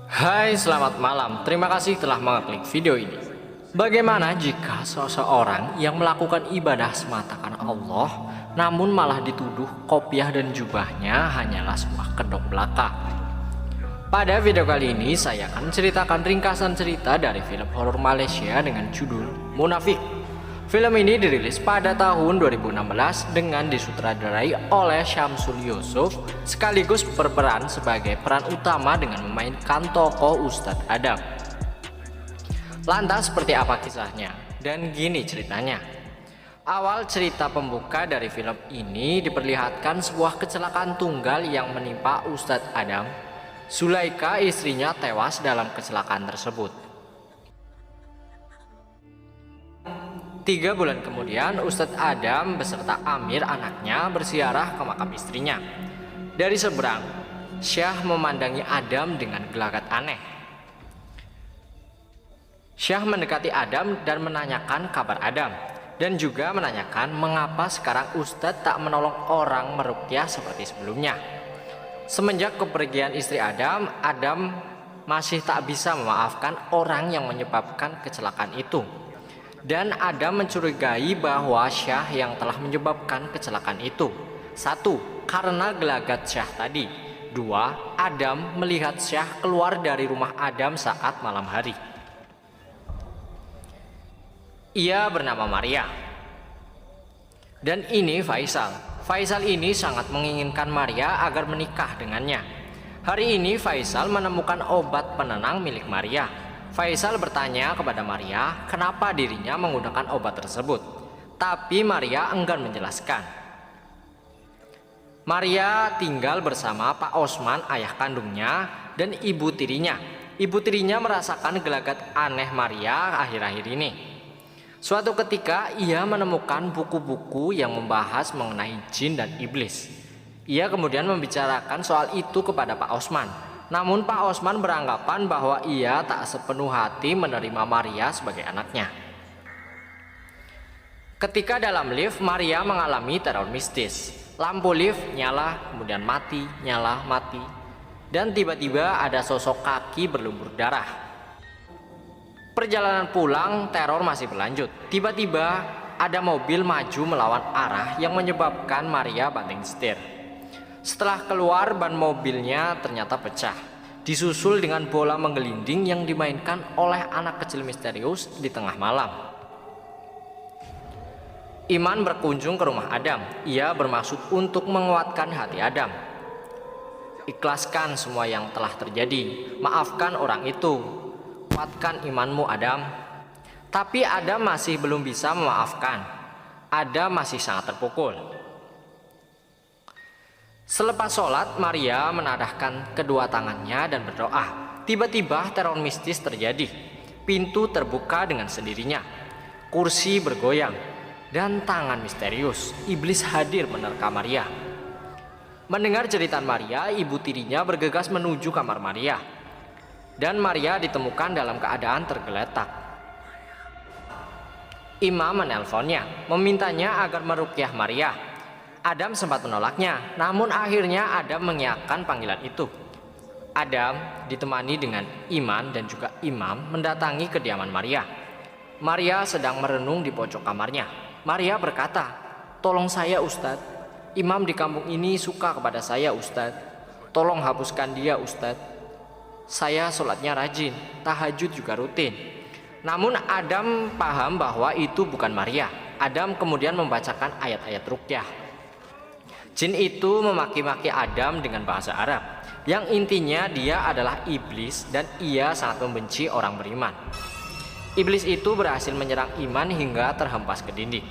Hai, selamat malam. Terima kasih telah mengklik video ini. Bagaimana jika seseorang yang melakukan ibadah semata karena Allah, namun malah dituduh kopiah dan jubahnya hanyalah sebuah kedok belaka? Pada video kali ini, saya akan menceritakan ringkasan cerita dari film horor Malaysia dengan judul Munafik. Film ini dirilis pada tahun 2016 dengan disutradarai oleh Syamsul Yusuf, sekaligus berperan sebagai peran utama dengan memainkan tokoh Ustadz Adam. Lantas seperti apa kisahnya? Dan gini ceritanya. Awal cerita pembuka dari film ini diperlihatkan sebuah kecelakaan tunggal yang menimpa Ustadz Adam. Zulaika istrinya tewas dalam kecelakaan tersebut. 3 bulan kemudian, Ustadz Adam beserta Amir anaknya berziarah ke makam istrinya. Dari seberang, Syah memandangi Adam dengan gelagat aneh. Syah mendekati Adam dan menanyakan kabar Adam, dan juga menanyakan mengapa sekarang Ustadz tak menolong orang meruqyah seperti sebelumnya. Semenjak kepergian istri Adam, Adam masih tak bisa memaafkan orang yang menyebabkan kecelakaan itu. Dan Adam mencurigai bahwa Syah yang telah menyebabkan kecelakaan itu. 1. Karena gelagat Syah tadi. 2. Adam melihat Syah keluar dari rumah Adam saat malam hari. Ia bernama Maria. Dan ini Faisal. Faisal ini sangat menginginkan Maria agar menikah dengannya. Hari ini Faisal menemukan obat penenang milik Maria. Faisal bertanya kepada Maria kenapa dirinya menggunakan obat tersebut, tapi Maria enggan menjelaskan. Maria tinggal bersama Pak Osman, ayah kandungnya, dan ibu tirinya. Ibu tirinya merasakan gelagat aneh Maria akhir-akhir ini. Suatu ketika ia menemukan buku-buku yang membahas mengenai jin dan iblis. Ia kemudian membicarakan soal itu kepada Pak Osman. Namun Pak Osman beranggapan bahwa ia tak sepenuh hati menerima Maria sebagai anaknya. Ketika dalam lift, Maria mengalami teror mistis. Lampu lift nyala, kemudian mati, nyala, mati. Dan tiba-tiba ada sosok kaki berlumur darah. Perjalanan pulang, teror masih berlanjut. Tiba-tiba ada mobil maju melawan arah yang menyebabkan Maria banting setir. Setelah keluar, ban mobilnya ternyata pecah, disusul dengan bola menggelinding yang dimainkan oleh anak kecil misterius di tengah malam. Iman berkunjung ke rumah Adam. Ia bermaksud untuk menguatkan hati Adam. Ikhlaskan semua yang telah terjadi, maafkan orang itu, kuatkan imanmu Adam. Tapi Adam masih belum bisa memaafkan. Adam masih sangat terpukul. Selepas sholat, Maria menadahkan kedua tangannya dan berdoa. Tiba-tiba teror mistis terjadi. Pintu terbuka dengan sendirinya. Kursi bergoyang. Dan tangan misterius. Iblis hadir menerka Maria. Mendengar jeritan Maria, ibu tirinya bergegas menuju kamar Maria. Dan Maria ditemukan dalam keadaan tergeletak. Imam menelponnya, memintanya agar meruqyah Maria. Adam sempat menolaknya, namun akhirnya Adam mengiyakan panggilan itu. Adam ditemani dengan Iman dan juga Imam mendatangi kediaman Maria. Maria sedang merenung di pojok kamarnya. Maria berkata, "Tolong saya Ustadz, Imam di kampung ini suka kepada saya Ustadz. Tolong hapuskan dia Ustadz. Saya sholatnya rajin, tahajud juga rutin." Namun Adam paham bahwa itu bukan Maria. Adam kemudian membacakan ayat-ayat ruqyah. Jin itu memaki-maki Adam dengan bahasa Arab, yang intinya dia adalah iblis dan ia sangat membenci orang beriman. Iblis itu berhasil menyerang Iman hingga terhempas ke dinding.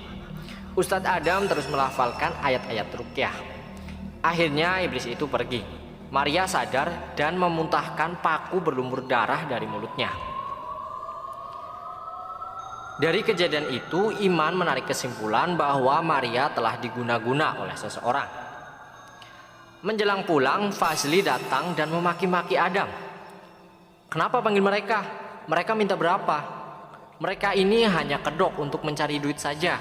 Ustadz Adam terus melafalkan ayat-ayat ruqyah. Akhirnya iblis itu pergi. Maria sadar dan memuntahkan paku berlumur darah dari mulutnya. Dari kejadian itu, Iman menarik kesimpulan bahwa Maria telah diguna-guna oleh seseorang. Menjelang pulang, Fazli datang dan memaki-maki Adam. "Kenapa panggil mereka? Mereka minta berapa? Mereka ini hanya kedok untuk mencari duit saja."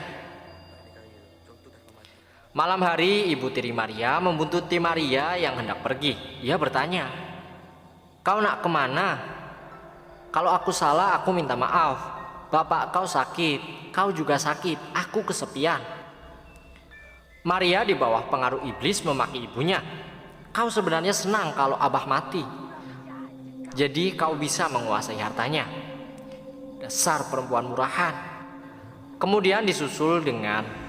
Malam hari, ibu tiri Maria membuntuti Maria yang hendak pergi. Ia bertanya, "Kau nak kemana? Kalau aku salah, aku minta maaf. Bapak kau sakit, kau juga sakit, aku kesepian." Maria di bawah pengaruh iblis memaki ibunya. "Kau sebenarnya senang kalau Abah mati. Jadi kau bisa menguasai hartanya. Dasar perempuan murahan." Kemudian disusul dengan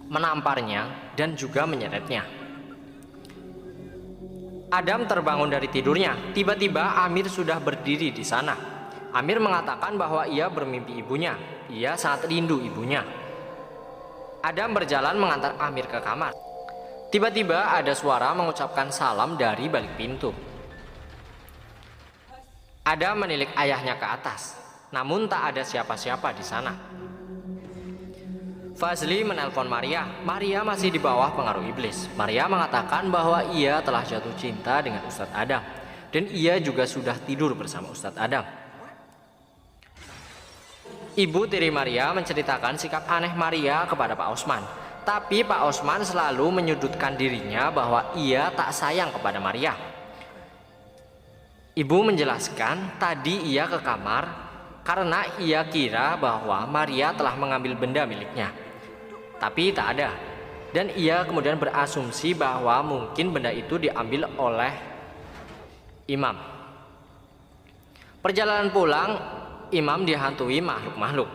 menamparnya dan juga menyeretnya. Adam terbangun dari tidurnya. Tiba-tiba Amir sudah berdiri di sana. Amir mengatakan bahwa ia bermimpi ibunya. Ia sangat rindu ibunya. Adam berjalan mengantar Amir ke kamar. Tiba-tiba ada suara mengucapkan salam dari balik pintu. Adam menilik ayahnya ke atas, namun tak ada siapa-siapa di sana. Fazli menelpon Maria. Maria masih di bawah pengaruh iblis. Maria mengatakan bahwa ia telah jatuh cinta dengan Ustadz Adam, dan ia juga sudah tidur bersama Ustadz Adam. Ibu tiri Maria menceritakan sikap aneh Maria kepada Pak Osman. Tapi Pak Osman selalu menyudutkan dirinya bahwa ia tak sayang kepada Maria. Ibu menjelaskan tadi ia ke kamar karena ia kira bahwa Maria telah mengambil benda miliknya. Tapi tak ada. Dan ia kemudian berasumsi bahwa mungkin benda itu diambil oleh Imam. Perjalanan pulang, Imam dihantui makhluk-makhluk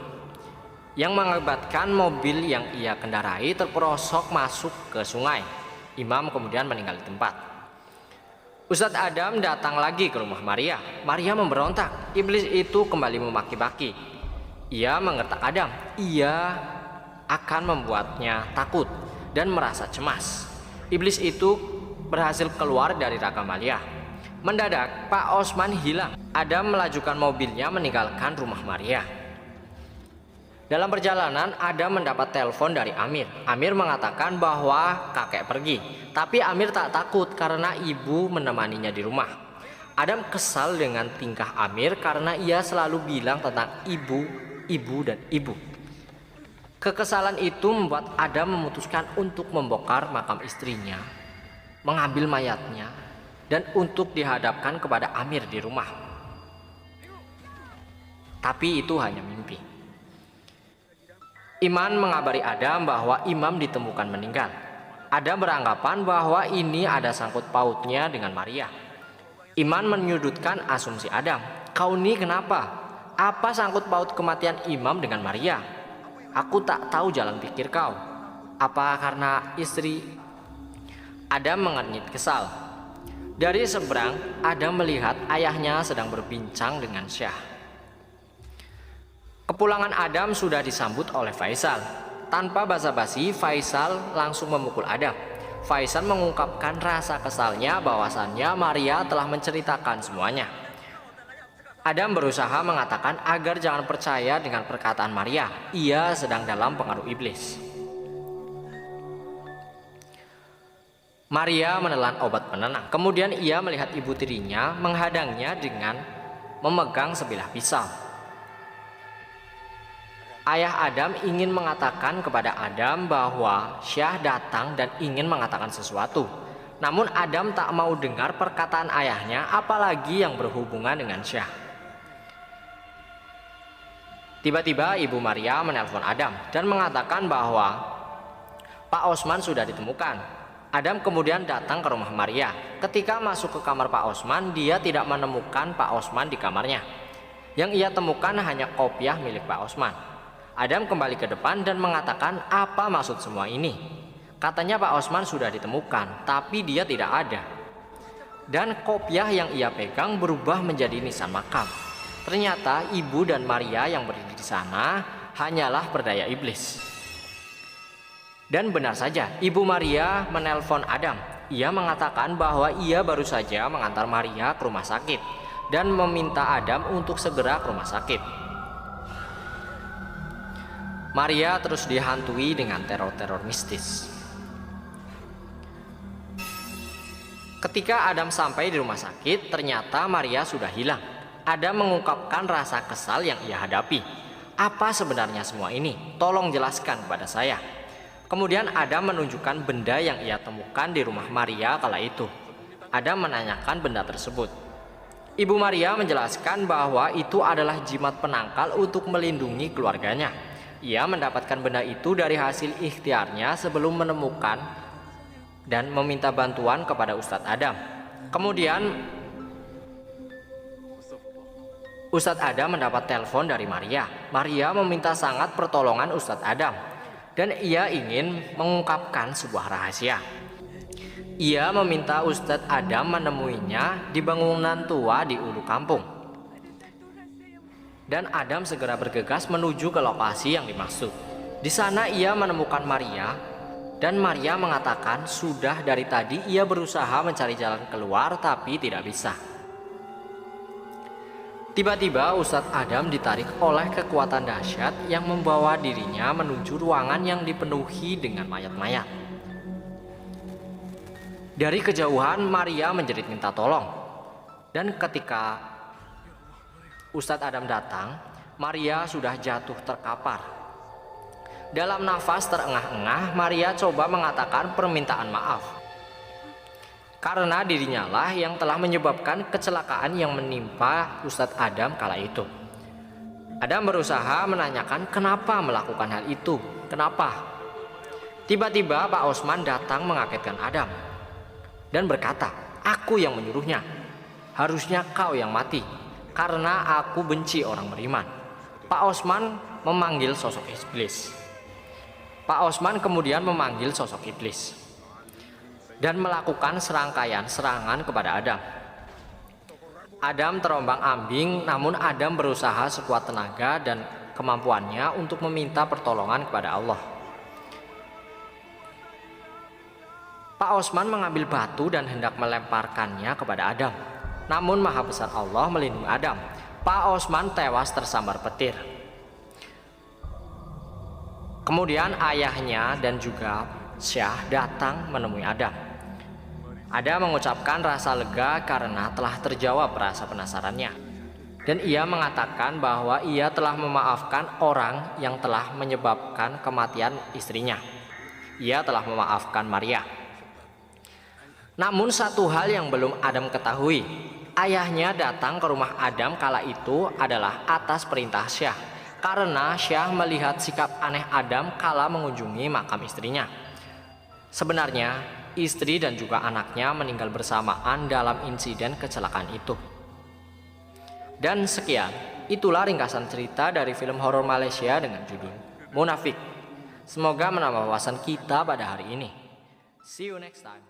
yang mengakibatkan mobil yang ia kendarai terperosok masuk ke sungai. Imam kemudian meninggal di tempat. Ustadz Adam datang lagi ke rumah Maria. Maria memberontak. Iblis itu kembali memaki-maki. Ia menggertak Adam. Ia akan membuatnya takut dan merasa cemas. Iblis itu berhasil keluar dari raga Maria. Mendadak Pak Osman hilang. Adam melajukan mobilnya meninggalkan rumah Maria. Dalam perjalanan, Adam mendapat telepon dari Amir. Amir mengatakan bahwa kakek pergi. Tapi Amir tak takut karena ibu menemaninya di rumah. Adam kesal dengan tingkah Amir karena ia selalu bilang tentang ibu, ibu, dan ibu. Kekesalan itu membuat Adam memutuskan untuk membongkar makam istrinya, mengambil mayatnya, dan untuk dihadapkan kepada Amir di rumah. Tapi itu hanya mimpi. Iman mengabari Adam bahwa Imam ditemukan meninggal. Adam beranggapan bahwa ini ada sangkut pautnya dengan Maria. Iman menyudutkan asumsi Adam. "Kau ini kenapa? Apa sangkut paut kematian Imam dengan Maria? Aku tak tahu jalan pikir kau. Apa karena istri?" Adam mengernyit kesal. Dari seberang, Adam melihat ayahnya sedang berbincang dengan Syah. Kepulangan Adam sudah disambut oleh Faisal. Tanpa basa-basi, Faisal langsung memukul Adam. Faisal mengungkapkan rasa kesalnya bahwasannya Maria telah menceritakan semuanya. Adam berusaha mengatakan agar jangan percaya dengan perkataan Maria. Ia sedang dalam pengaruh iblis. Maria menelan obat penenang. Kemudian ia melihat ibu tirinya menghadangnya dengan memegang sebilah pisau. Ayah Adam ingin mengatakan kepada Adam bahwa Syah datang dan ingin mengatakan sesuatu. Namun Adam tak mau dengar perkataan ayahnya, apalagi yang berhubungan dengan Syah. Tiba-tiba ibu Maria menelpon Adam dan mengatakan bahwa Pak Osman sudah ditemukan. Adam kemudian datang ke rumah Maria. Ketika masuk ke kamar Pak Osman, dia tidak menemukan Pak Osman di kamarnya. Yang ia temukan hanya kopiah milik Pak Osman. Adam kembali ke depan dan mengatakan apa maksud semua ini. Katanya Pak Osman sudah ditemukan, tapi dia tidak ada. Dan kopiah yang ia pegang berubah menjadi nisan makam. Ternyata ibu dan Maria yang berdiri di sana hanyalah berdaya iblis. Dan benar saja, ibu Maria menelpon Adam. Ia mengatakan bahwa ia baru saja mengantar Maria ke rumah sakit dan meminta Adam untuk segera ke rumah sakit. Maria terus dihantui dengan teror-teror mistis. Ketika Adam sampai di rumah sakit, ternyata Maria sudah hilang. Adam mengungkapkan rasa kesal yang ia hadapi. Apa sebenarnya semua ini? Tolong jelaskan kepada saya. Kemudian Adam menunjukkan benda yang ia temukan di rumah Maria kala itu. Adam menanyakan benda tersebut. Ibu Maria menjelaskan bahwa itu adalah jimat penangkal untuk melindungi keluarganya. Ia mendapatkan benda itu dari hasil ikhtiarnya sebelum menemukan dan meminta bantuan kepada Ustadz Adam. Kemudian Ustadz Adam mendapat telepon dari Maria. Maria meminta sangat pertolongan Ustadz Adam dan ia ingin mengungkapkan sebuah rahasia. Ia meminta Ustadz Adam menemuinya di bangunan tua di ulu kampung. Dan Adam segera bergegas menuju ke lokasi yang dimaksud. Di sana ia menemukan Maria dan Maria mengatakan sudah dari tadi ia berusaha mencari jalan keluar tapi tidak bisa. Tiba-tiba Ustadz Adam ditarik oleh kekuatan dahsyat yang membawa dirinya menuju ruangan yang dipenuhi dengan mayat-mayat. Dari kejauhan Maria menjerit minta tolong. Dan ketika Ustadz Adam datang, Maria sudah jatuh terkapar. Dalam nafas terengah-engah, Maria coba mengatakan permintaan maaf. Karena dirinya lah yang telah menyebabkan kecelakaan yang menimpa Ustadz Adam kala itu. Adam berusaha menanyakan kenapa melakukan hal itu, kenapa. Tiba-tiba Pak Osman datang mengagetkan Adam dan berkata, aku yang menyuruhnya, harusnya kau yang mati, karena aku benci orang beriman. Pak Osman memanggil sosok iblis. Pak Osman kemudian memanggil sosok iblis dan melakukan serangkaian serangan kepada Adam. Adam terombang-ambing, namun Adam berusaha sekuat tenaga dan kemampuannya untuk meminta pertolongan kepada Allah. Pak Osman mengambil batu dan hendak melemparkannya kepada Adam. Namun Maha Besar Allah melindungi Adam. Pak Osman tewas tersambar petir. Kemudian ayahnya dan juga Syah datang menemui Adam. Adam mengucapkan rasa lega karena telah terjawab rasa penasarannya. Dan ia mengatakan bahwa ia telah memaafkan orang yang telah menyebabkan kematian istrinya. Ia telah memaafkan Maria. Namun satu hal yang belum Adam ketahui, ayahnya datang ke rumah Adam kala itu adalah atas perintah Syah, karena Syah melihat sikap aneh Adam kala mengunjungi makam istrinya. Sebenarnya istri dan juga anaknya meninggal bersamaan dalam insiden kecelakaan itu. Dan sekian, itulah ringkasan cerita dari film horor Malaysia dengan judul Munafik. Semoga menambah wawasan kita pada hari ini. See you next time.